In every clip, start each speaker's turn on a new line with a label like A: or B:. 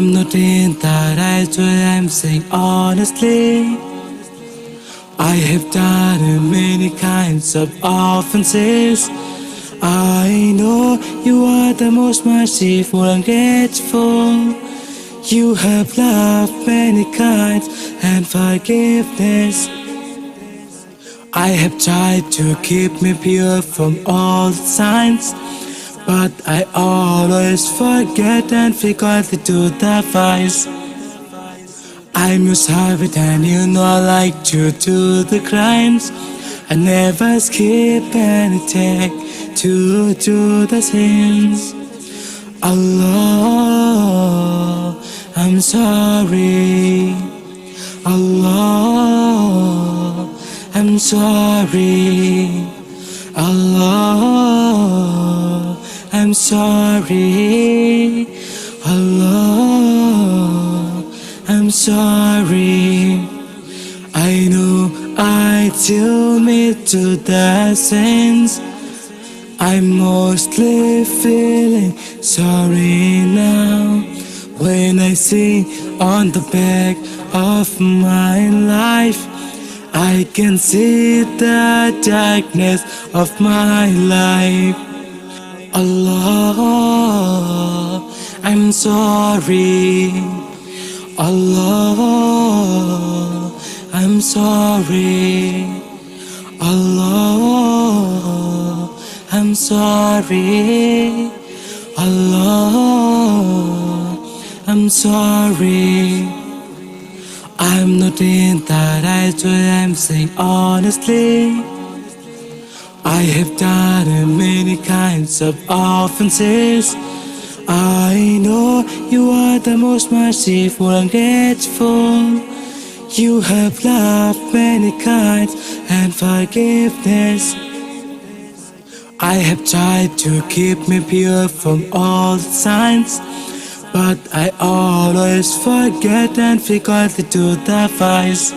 A: I'm not in that eyes, what I'm saying honestly. I have done many kinds of offenses. I know you are the most merciful and grateful. You have loved many kinds and forgiveness. I have tried to keep me pure from all signs, but I always forget and forgot to do the vice. I'm your servant and you know I like to do the crimes. I never skip anything to do the sins. Allah, I'm sorry. Allah, I'm sorry. Allah, I'm sorry. Allah, I'm sorry. I know I still admit to the sins. I'm mostly feeling sorry now. When I see on the back of my life, I can see the darkness of my life. Allah, I'm sorry. Allah, I'm sorry. Allah, I'm sorry. Allah, I'm sorry. I'm not in that eyes, what I'm saying honestly. I have done many kinds of offenses. I know you are the most merciful and grateful. You have loved many kinds and forgiveness. I have tried to keep me pure from all signs, but I always forget and forgot to do the vice.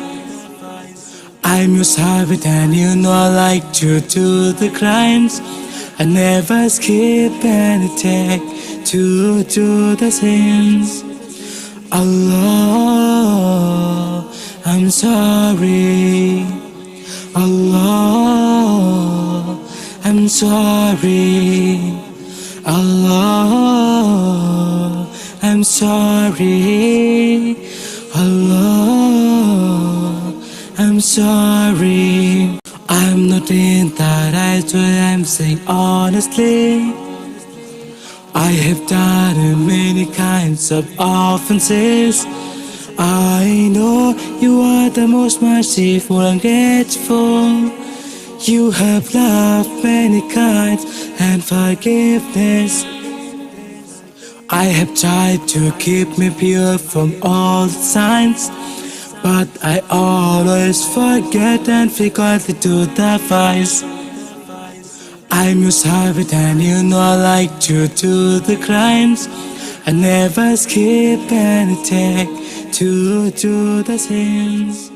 A: I'm your servant and you know I like to do the crimes. I never skip anything to do the sins. Allah, I'm sorry. Allah, I'm sorry. Allah, I'm sorry. Allah, I'm sorry. I'm not in that eyes, what I'm saying honestly. I have done many kinds of offenses. I know you are the most merciful and grateful. You have loved many kinds and forgiveness. I have tried to keep me pure from all signs, but I always forget and forgot to do the vice. I'm your servant and you know I like to do the crimes. I never skip anything to do the sins.